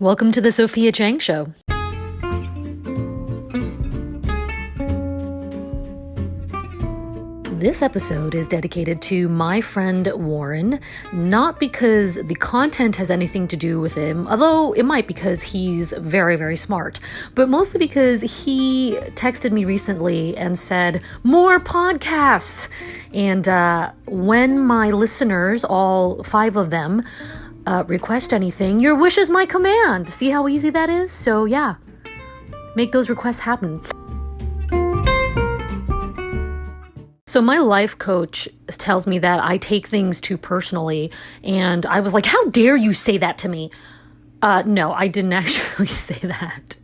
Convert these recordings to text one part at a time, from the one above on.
Welcome to the Sophia Chang Show. This episode is dedicated to my friend Warren, not because the content has anything to do with him, although it might because he's very, very smart, but mostly because he texted me recently and said, more podcasts! And when my listeners, all 5 of them, request anything, your wish is my command. See how easy that is? So yeah, make those requests happen. So my life coach tells me that I take things too personally, and I was like, how dare you say that to me? No, I didn't actually say that.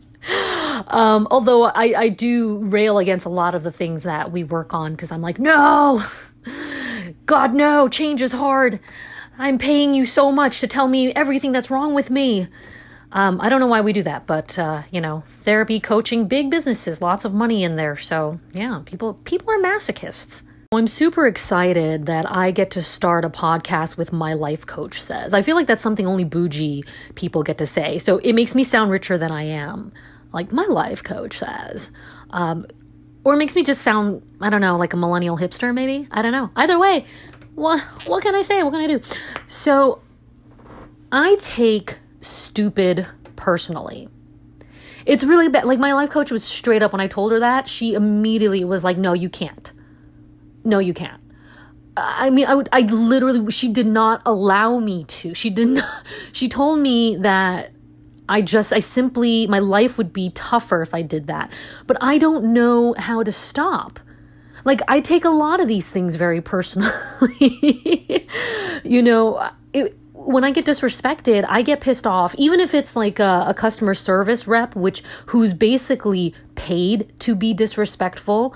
Although I do rail against a lot of the things that we work on, because I'm like, no, God, no, change is hard. I'm paying you so much to tell me everything that's wrong with me. I don't know why we do that, but, therapy, coaching, big businesses, lots of money in there. So yeah, people are masochists. I'm super excited that I get to start a podcast with my life coach says. I feel like that's something only bougie people get to say. So it makes me sound richer than I am. Like my life coach says. Or it makes me just sound, I don't know, like a millennial hipster maybe. I don't know. Either way, what can I say? What can I do? So I take stupid personally. It's really bad. Like my life coach was straight up when I told her that, she immediately was like, no, you can't. No, you can't. I mean, I literally, she did not allow me to. She told me that my life would be tougher if I did that. But I don't know how to stop. Like, I take a lot of these things very personally. When I get disrespected, I get pissed off, even if it's like a customer service rep, who's basically paid to be disrespectful.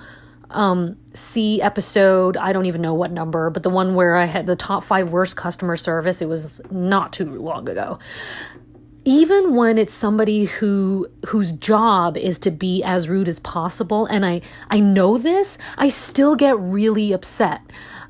See episode, I don't even know what number, but the one where I had the top 5 worst customer service, it was not too long ago. Even when it's somebody whose job is to be as rude as possible, and I know this, I still get really upset.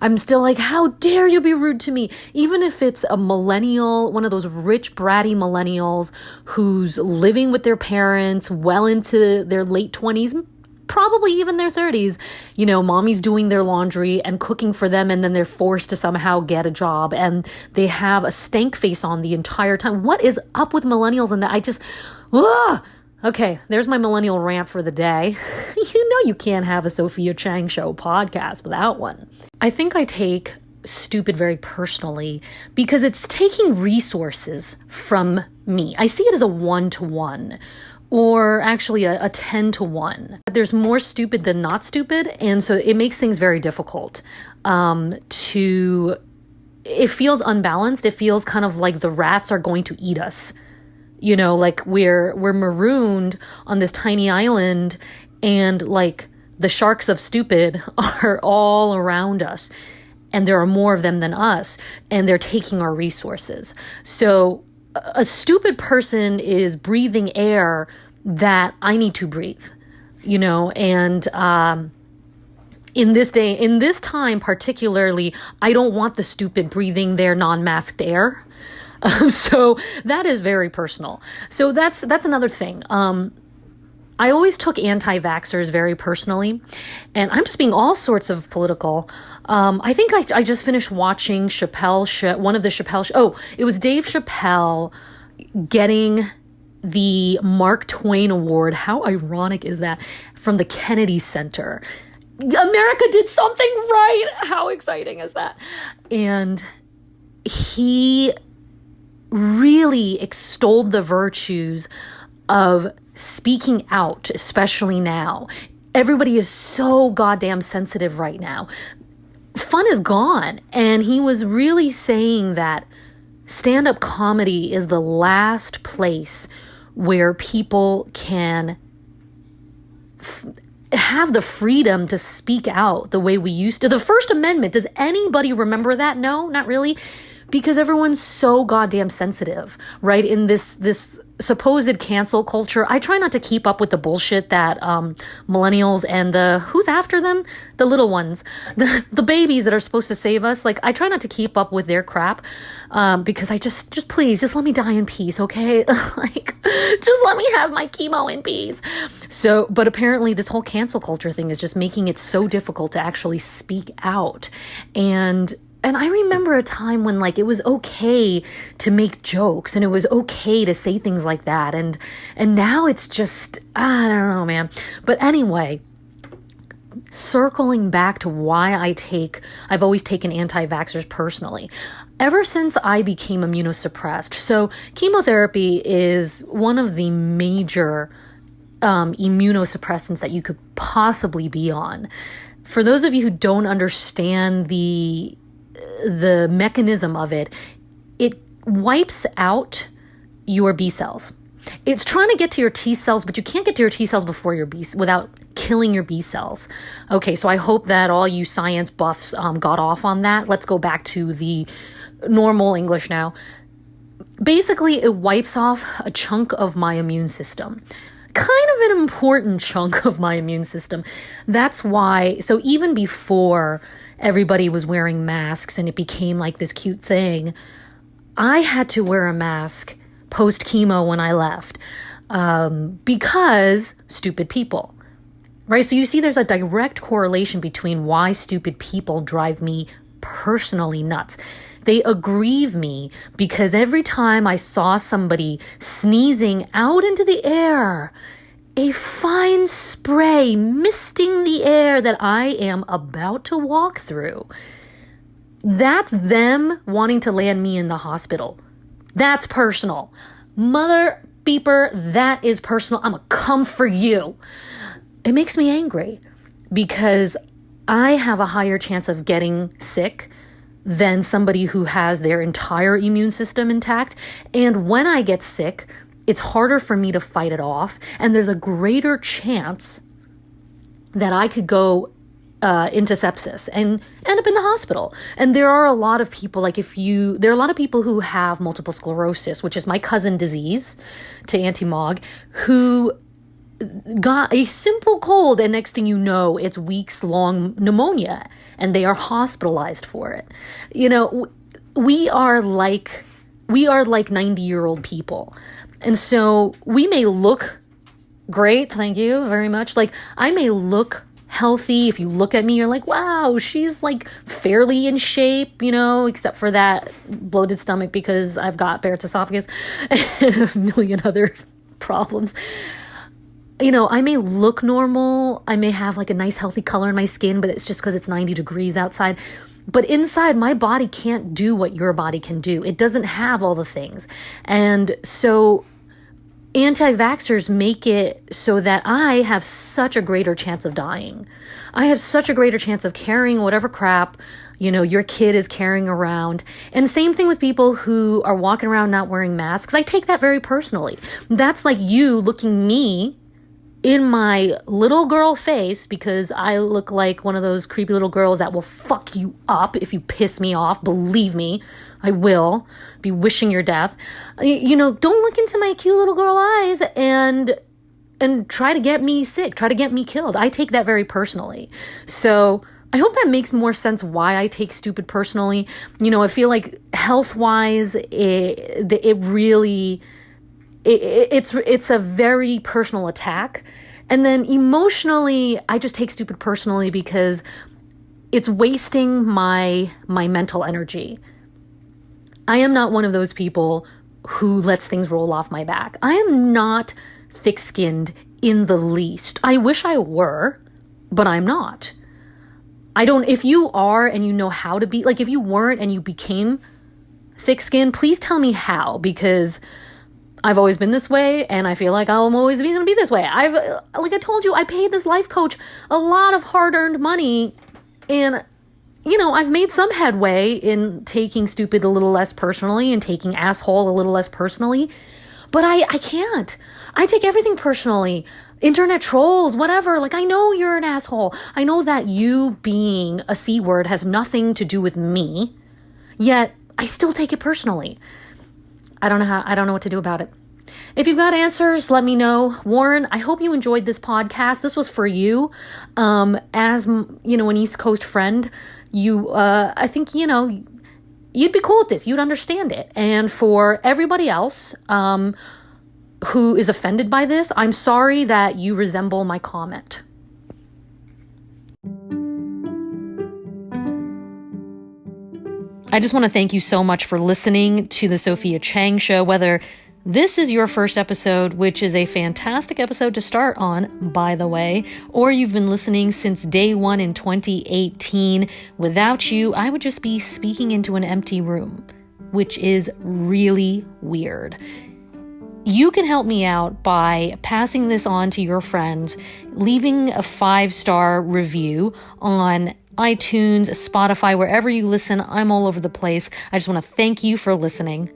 I'm still like, how dare you be rude to me? Even if it's a millennial, one of those rich, bratty millennials who's living with their parents well into their late 20s, probably even their 30s, mommy's doing their laundry and cooking for them, and then they're forced to somehow get a job, and they have a stank face on the entire time. What is up with millennials? And that okay, there's my millennial rant for the day. You can't have a Sophia Chang Show podcast without one. I think I take stupid very personally because it's taking resources from me. I see it as a 1-to-1. Or actually a 10-to-1. There's more stupid than not stupid, and so it makes things very difficult. It feels unbalanced. It feels kind of like the rats are going to eat us. Like we're marooned on this tiny island, and like the sharks of stupid are all around us, and there are more of them than us, and they're taking our resources. So a stupid person is breathing air that I need to breathe, and in this time particularly, I don't want the stupid breathing their non-masked air. So that is very personal. So that's another thing. I always took anti-vaxxers very personally, and I'm just being all sorts of political. I think I just finished watching one of the Chappelle it was Dave Chappelle getting the Mark Twain Award. How ironic is that? From the Kennedy Center. America did something right. How exciting is that? And he really extolled the virtues of speaking out, especially now. Everybody is so goddamn sensitive right now. Fun is gone. And he was really saying that stand-up comedy is the last place where people can have the freedom to speak out the way we used to. The First Amendment, does anybody remember that? No, not really. Because everyone's so goddamn sensitive, right? In this supposed cancel culture. I try not to keep up with the bullshit that millennials and who's after them, the little ones, the babies that are supposed to save us. Like, I try not to keep up with their crap because I just please just let me die in peace, okay? Like, just let me have my chemo in peace. So, but apparently this whole cancel culture thing is just making it so difficult to actually speak out. And I remember a time when, like, it was okay to make jokes and it was okay to say things like that. And now it's just, I don't know, man. But anyway, circling back to why I've always taken anti-vaxxers personally. Ever since I became immunosuppressed. So chemotherapy is one of the major immunosuppressants that you could possibly be on. For those of you who don't understand the mechanism of it, it wipes out your B cells. It's trying to get to your T cells, but you can't get to your T cells before your without killing your B cells. Okay, so I hope that all you science buffs got off on that. Let's go back to the normal English now. Basically, it wipes off a chunk of my immune system. Kind of an important chunk of my immune system. That's why, so even before everybody was wearing masks and it became like this cute thing, I had to wear a mask post chemo when I left because stupid people, right? So you see there's a direct correlation between why stupid people drive me personally nuts. They aggrieve me because every time I saw somebody sneezing out into the air, a fine spray misting the air that I am about to walk through, that's them wanting to land me in the hospital. That's personal. Mother beeper, that is personal. I'm gonna come for you. It makes me angry because I have a higher chance of getting sick than somebody who has their entire immune system intact. And when I get sick, it's harder for me to fight it off. And there's a greater chance that I could go into sepsis and end up in the hospital. And there are a lot of people, there are a lot of people who have multiple sclerosis, which is my cousin disease to Auntie Mog, who got a simple cold, and next thing you know, it's weeks-long pneumonia, and they are hospitalized for it. You know, we are like 90-year-old people. And so we may look great, thank you very much. Like, I may look healthy. If you look at me, you're like, wow, she's like fairly in shape, you know, except for that bloated stomach because I've got Barrett's esophagus and a million other problems. You know, I may look normal. I may have like a nice healthy color in my skin, but it's just because it's 90 degrees outside. But inside, my body can't do what your body can do. It doesn't have all the things. And so anti-vaxxers make it so that I have such a greater chance of dying. I have such a greater chance of carrying whatever crap, you know, your kid is carrying around. And same thing with people who are walking around not wearing masks. I take that very personally. That's like you looking me in my little girl face because I look like one of those creepy little girls that will fuck you up if you piss me off. Believe me, I will be wishing your death. You know, don't look into my cute little girl eyes and try to get me sick, try to get me killed. I take that very personally. So I hope that makes more sense why I take stupid personally. You know, I feel like health-wise, it's a very personal attack. And then emotionally, I just take stupid personally because it's wasting my mental energy. I am not one of those people who lets things roll off my back. I am not thick-skinned in the least. I wish I were, but I'm not. If you are and you know how to be, like if you weren't and you became thick-skinned, please tell me how, because I've always been this way, and I feel like I'm always going to be this way. Like I told you, I paid this life coach a lot of hard-earned money, and, you know, I've made some headway in taking stupid a little less personally and taking asshole a little less personally, but I can't. I take everything personally. Internet trolls, whatever. Like, I know you're an asshole. I know that you being a C word has nothing to do with me, yet I still take it personally. I don't know what to do about it. If you've got answers, let me know. Warren, I hope you enjoyed this podcast. This was for you. As, an East Coast friend, I think, you'd be cool with this. You'd understand it. And for everybody else who is offended by this, I'm sorry that you resemble my comment. I just want to thank you so much for listening to the Sophia Chang Show, whether this is your first episode, which is a fantastic episode to start on, by the way, or you've been listening since day one in 2018. Without you, I would just be speaking into an empty room, which is really weird. You can help me out by passing this on to your friends, leaving a 5-star review on iTunes, Spotify, wherever you listen. I'm all over the place. I just want to thank you for listening.